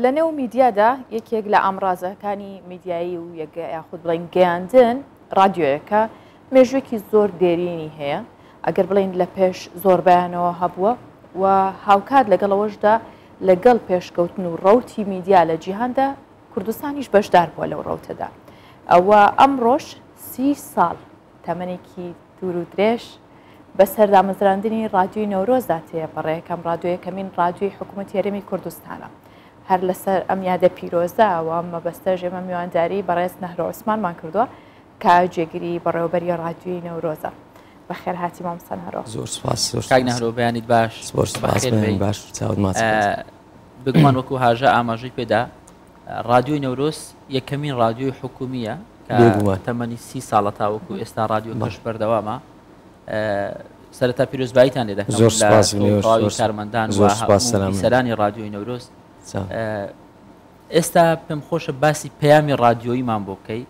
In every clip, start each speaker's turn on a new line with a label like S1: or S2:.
S1: لە نێو میدیادا یەکێک لە ئامڕازەکانی میدیایی و یاخود بڵین گەیاندن رادیۆیەکە مێژوێکی زۆر دێرینی هەیە ئەگەر بڵین لە پێش زۆربیانەوە هەبووە و هاوکات لەگەڵەوەشدا لەگەڵ پێشکەوتن و ڕەوتی میدیا لە جیهاندا کوردستانیش بەشدار بووە لەو ڕەوتەدا ئەوە ئەمڕۆژ 30 ساڵ تەمەنێکی دوور و درێژ بە سەردامەزراندنی رادیۆی نەورۆزدا تێپەڕەیەکەم رادیۆیەکەمین رادیۆی حکوومەتی هەرێمی کوردستانە هەر لەسەر ئەم یادە پیرۆزە ئەوە مەبەستە ژێمە میوانداری بەڕێز نەهرۆ عوسمانمان کردووە کە جێگیری بەڕێوەبەری رادیۆی نەورۆزە بەخێر هاتی مامۆستا نەهرۆ.
S2: زۆر سوپاس.
S3: کاک نەهرۆ بەیانیت باش.
S2: باش چاوت ماچ
S3: بگومان وەکو هاژە ئاماژەی پێدا رادیۆی نەورۆز یەکەمین رادیۆی حکوومیە کە تەمەنی 30 ساڵە تاوەکو ئێستا رادیۆ کەش بەردەوامە. سەرەتا پیرۆزباییتان لێ دەکەم
S2: زۆر سوپاس
S3: کارمەندان و سەرانی رادیۆی نەورۆز. ئێستا پێم خۆشە باسی پەیامی رادیۆییمان بۆ بکەی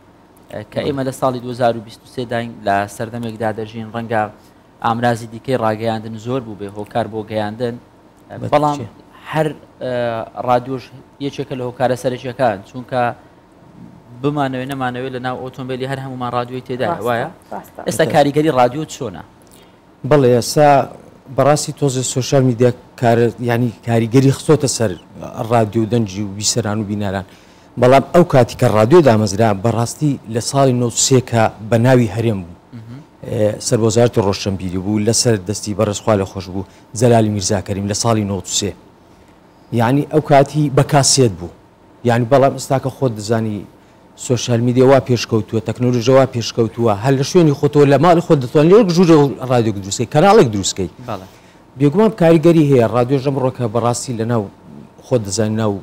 S3: کە ئێمە لە ساڵی 2023 داین لە سەردەمێکدا دەژین ڕەنگە ئامرازی دیکەی ڕاگەیاندن زۆر بوو بێ هۆکار بۆ گەیاندن بەڵام هەر رادیۆش یەکێکە لە هۆکارە سەرەکیەکان چونکە بمانەوێ نەمانەوێت لە ناو ئۆتۆمبیلی هەر هەمومان رادیۆی تێدا وایە ئێستا کاریگەری رادیۆ چۆنە؟
S2: بەڵێ ئێستا بەڕاستی تۆزە سوۆشال میدیا ینی کاریگەری خستۆتە سەر رادیۆ دەنجی و بیسەران و بیناران بەڵام ئەو کاتی کە رادیۆ دامەزرا بەڕاستی لە ساڵی 93 کە بە ناوی هەرێم بوو سەربۆزارەتی ڕۆشنبیری بوو لەسەر دەستی بەڕێزخوا لە خۆش بوو جەلالی میرزاکەریم لە ساڵی 93 یعنی ئەو کاتی بە کاسێت بوو یعنی بەڵام ئێستاکە خۆت دەزانی سوۆشال میدیا وا پێشکەوتووە تەکنۆلۆژیەوە پێشکەوتووە هەر لە شوێنی خۆتەوە لە ماڵی خۆت دەتوانێت لێک ژوورە رادیۆ دروستکەی کەناڵێک دروستکەی بێگومان کاریگەری هەیە رادیۆ ژەم ڕۆکە بەڕاستی لە ناو خۆت دەزانین ناو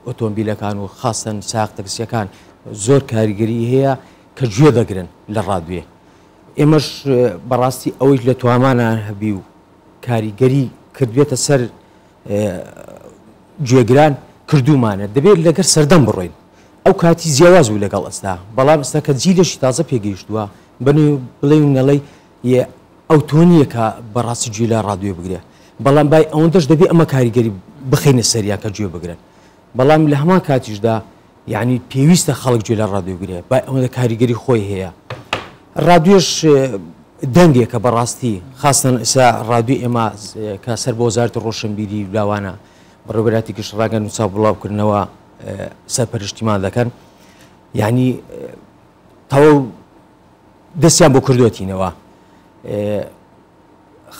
S2: ئۆتۆمبیلەکان و خاستن ساق تەکسیەکان زۆر کاریگەری هەیە کە گوێ دەگرن لە رادیۆ ئێمەش بەڕاستی ئەوەی لە توامانان هەبی و کاریگەری کردوێتە سەر گوێگران کردومانە دەبێت لەگەر سەردەم بڕۆین ئەو کاتی جیاواز بوو لەگەڵ ئەستا بەڵام ئێستا کە جیلەشی تازە پێگەیشتووە بنێ بڵێ و نەڵێ ئەو تۆنیە کە بەڕاستی گوێ لە رادیۆ بگرێ بەڵام بای ئەوەندەش دەبێت ئەمە کاریگەری بخینە سەریان کە گوێ بگرن بەڵام لە هەمان کاتیشدا یعنی پێویستە خەڵک گوێ لە رادیۆ بگرێ با ئەوەندە کاریگەری خۆی هەیە رادیۆش دەنگێکە بەڕاستی خاستن ئێستا رادیۆ ئێمە کە سەر بۆ وەزارەتی ڕۆشنبیری لاوانە بەڕێوەبەراتی گشتڕاگەن و چاو بڵاوکردنەوە سەرپەرشتیمان دەکەن یعنی تەواو دەستیان بۆ کردوەتینەوە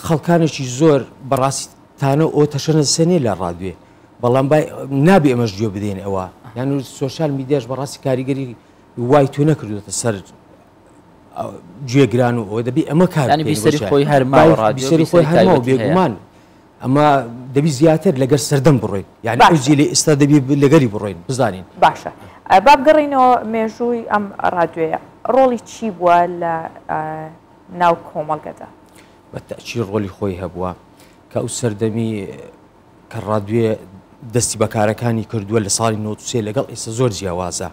S2: خەڵکانێکی زۆر بەڕاستیتانە ئەو تەشەنە سەنێ لە رادیۆ بەڵام نابێ ئەمەش گوێ بدەین ئەوە یعنی سوۆشال میدیاش بەڕاستی کاریگەری وای تۆ نەکردوێتە سەر گوێگران و ئەوە دەبێ ئەمە کار
S3: بیسەری خۆی هەرماوە
S2: بێگومان ئەمە دەبی زیاتر لەگەر سەردەم بڕۆین یعنی ئەو جێلێ ئێستا دەبی لەگەری بڕۆین بزانین
S1: باشە با بگەڕینەوە مێژووی ئەم رادیۆیە ڕۆڵی چی بووە لە ناو کۆمەڵگەدا
S2: بەتەچی ڕۆلی خۆی هەبووە کە ئەو سەردەمی کە رادیۆ دەستی بەکارەکانی کردووە لە ساڵی 93 لەگەڵ ئێستا زۆر جیاوازە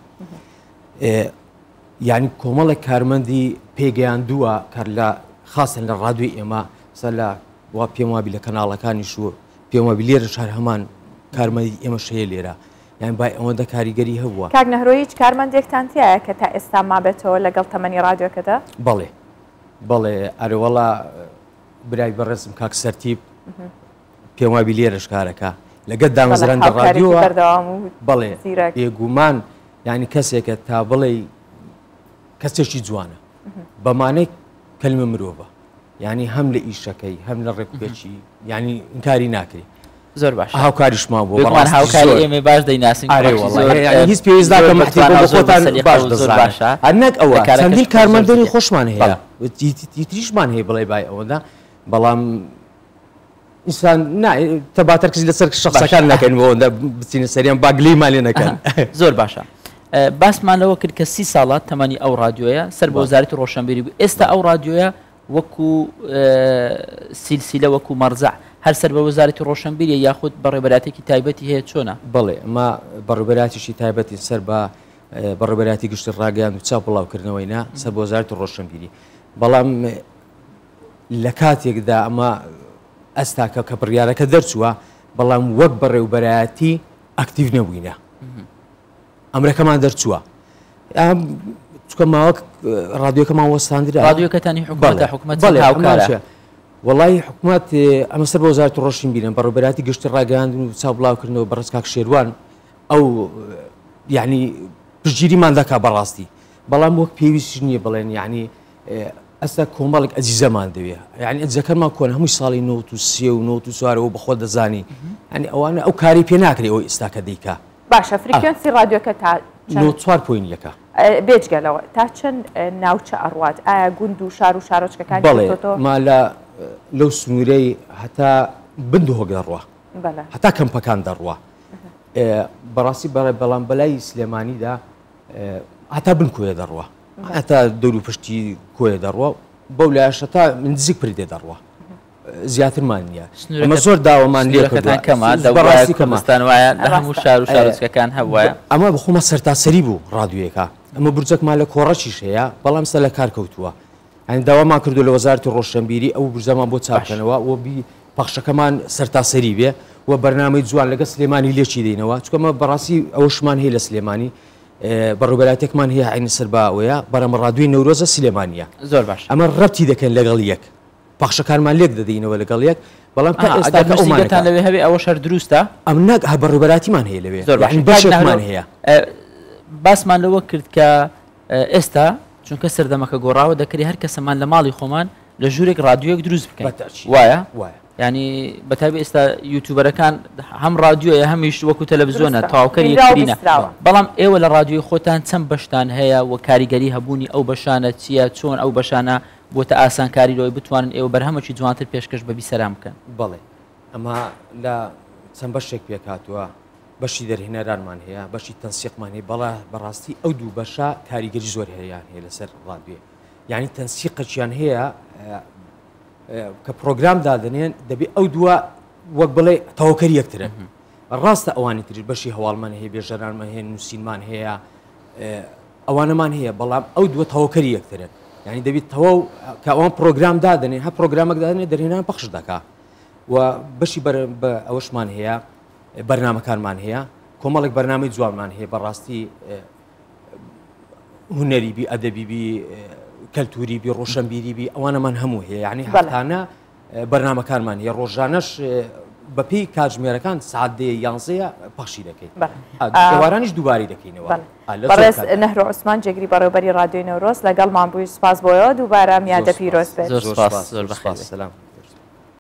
S2: یعنی کۆمەڵێک کارمەندی پێگەیاندووە کە لە خاستن لە رادیۆی ئێمە سەلا وا پێم وابی لە کەناڵەکانیش و پێم وابی لێرە شار هەمان کارمەندی ئێمە شەیە لێرە یان با ئەوەندە کاریگەری هەبووە
S1: کاک نەهرۆ هیچ کارمەندێکتان تایە کە تا ئێستا مابێتەوە لەگەڵ تەمەنی رادیۆکەدا
S2: بەڵێ ئەرێوەڵا برای بەڕێزم کاک سەرتیب پێم وابی لێرەش کارەکە لەگەت دامەزراندە رادیۆوە بەڵێ بێگومان یعنی کەسێکە تا بڵێ کەسێکی جوانە بەمانەی کەلمە مرۆڤە یعنی هەم لە ئیشەکەی هەم لە ڕێکوپێکی یعنی ئینکاری ناکری
S3: زۆر باش
S2: هاوکاریشمان بۆ
S3: هاوکاری ئێمە باش دەیناسین
S2: هیچ پێویست ناکەم خۆتان باش باشە هەرنەک ئەوە چەندین کارمەندێنی خۆشمان هەیە تریشمان هەیە بڵێ بای ئەوەدا بەڵام ئینسان تەباتەر کەسی لەسەر شخصەکان نەکەن بۆ بچینە سەریان باگلیمان لێ نەکەن
S3: زۆر باشە باسمانەوە کرد کە 30 ساڵات تەمەنی ئەو رادیۆیە سەر بە وەزارەتی ڕۆشنبیری بوو ئێستا ئەو رادیۆیە وەکو سیلسیلە وەکو مەرجع هەر سەر بە وەزارەتی ڕۆشنبیری یاخود بەڕێوەبەراتێکی تایبەتی هەیە چۆنە؟
S2: بەڵێ ما بەڕێوەبەراتیشی تایبەتی سەر بە بەڕێوەبەراتی گشتی ڕاگەیاند و چاپ بڵاوکردنەوەی نا سەر بە وەزارەتی ڕۆشنبیری بەڵام لە کاتێکدا ئەمە ئەستاکە کە بڕیارەکە دەرچووە بەڵام وەک بەڕێوەبەراتی ئاکتیڤ نەبووینە ئەمرەکەمان دەرچووە چکە ماوەک ڕادیۆکەمان وەستاندرا
S3: ڕادیۆکەتانی حکوومەت
S2: وڵی حکوومەت ئەمە سەر بە وەزارەتی ڕۆشن بینن بەڕێوەبەراتی گەشتی ڕاگەاندن و چاوبڵاوکردنەوە بە ڕێز کاک شێروان ئەو یعنی پشتگیریمان دەکا بەڕاستی بەڵام وەک پێویستی نییە بڵێن یعنی ئەستا کۆمەڵێک ئەزیزەمان دەوێ یعنی ئەجەکەمان کۆن هەمووی ساڵی 93 و 94ەوە بەخۆ دەزانی ینی ئەوانە ئەو کاری پێ ناکرێ ئەوی ئێستاکە دەیکا
S1: باشە فریکۆنسی ڕادیۆکە تا
S2: 4.1
S1: بێجگەلەوە تا چەند ناوچە ئەڕوات ئایا گوند و شار و شارۆچکەکان
S2: ما لەو سنوورەی هەتا بند و هۆگ دەڕوە هەتا کەمپەکان دەڕوە بەڕاستی بەڵام بەلای سلێمانیدا هەتا بن کۆیە دەڕوە هەتا دەور و پشتی کۆیە دەڕوە بەو لایەش هەتا نزیک پردێ دەڕوە زیاترمان نییە ئەمە زۆر داوامان
S3: لێکەکان کەمە دەڕاستی کەمەستان وایە لە هەموو شار و شارۆچکەکان هەبووە
S2: ئەمە بخۆمە سەرتاسەری بوو ڕادیۆیەکە ئەمە برجەکمان لە کۆڕەشیش هەیە بەڵام سە لە کار کەوتووە ئەنی داوامان کردو لە وەزارەتی ڕۆشنبیری ئەو برزەمان بۆ چاپکەنەوە و پەخشەکەمان سەرتاسەری بێ و بەرنامەی جوان لەگە سلێمانی لێکی دێنەوە چکەمە بەڕاستی ئەوشمان هەیە لە سلێمانی بەڕێوەبەراتێکمان هەیە عینی سەر باوەیە بەرەمە ڕادیۆی نەورۆزە سلێمانیە
S3: زۆر باش
S2: ئەمە ڕەتی دەکەن لەگەڵ یەک پەخشەکانمان لێک دەدەینەوە لەگەڵ یەک بەڵام
S3: ئێستاکەتان لەوێ هەبێ ئەوە شەر دروستە
S2: ئەم ناک بەڕێوەبەراتیمان هەیە لەوێ زۆر باشمان هەیە
S3: باسمان لەوە کرد کە ئێستا چونکە سەردەمەکە گۆڕاوە دەکری هەر کەسەمان لە ماڵی خۆمان لە ژوورێک ڕادیۆیەک دروست بکەین وایە ینی بەتابی ئێستا یوتیوبەرەکان هەم ڕادیۆیە هەمیش وەکو تەلەڤیزۆنە تاواوکەری یەکترینە بەڵام ئێوە لە ڕادیۆی خۆتان چەند بەشتان هەیە و کاریگەری هەبوونی ئەو بەشانە چییە چۆن ئەو بەشانە بۆتە ئاسانکاریەوەی بتوانن ئێوە بەرهەمەکی جوانتر پێشکەش بەبی سەرام بکەن
S2: بەڵێ ئەمە لە چەند بەشێک پێکاتوە بەشی دەرهێنەرانمان هەیە بەشی تەنسیقمان هەیە بەڵا بەڕاستی ئەو دوو بەشە کاریگەری زۆر هەیەیان هەیە لەسەر ڕادیۆ یعنی تەنسیقەچیان هەیە کە پرۆگرام دادنێن دەبێ ئەو دووە وەک بڵێ تەواوکەری یەکترن ڕاستە ئەوانی تر بەشی هەواڵمان هەیە بێژەرانمان هەیە نووسینمان هەیە ئەوانەمان هەیە بەڵام ئەو دووە تەواوکەری یەکترن یعنی دەبێت تەواو کە ئەوان پرۆگرام دادنێن هە پرۆگرامێک دادنێ دەرهێنان پەخش دەکا و بەشی بە ئەوەشمان هەیە بەرنامەکانمان هەیە کۆمەڵێک بەرنامەی جوانمان هەیە بەڕاستی هونەری بی ئەدەبی بی کەلتوری بی ڕۆشنبیری بی ئەوانەمان هەموو هەیە یعنی هەفتانە بەرنامەکانمان هەیە ڕۆژانەش بەپی کاتژمێرەکان سعات 11 پەخشی دەکەین ئێوارانیش دووباری دەکەینەوە
S1: بەڕێز نەهرۆ عوسمان جێگری بەڕێوەبەری ڕادیۆی نەورۆز لەگەڵمان بووی سپاس بۆیەوە دووبارە میادە پیرۆز بێت
S3: زۆر سپاس زۆر بەخێر.
S2: سلام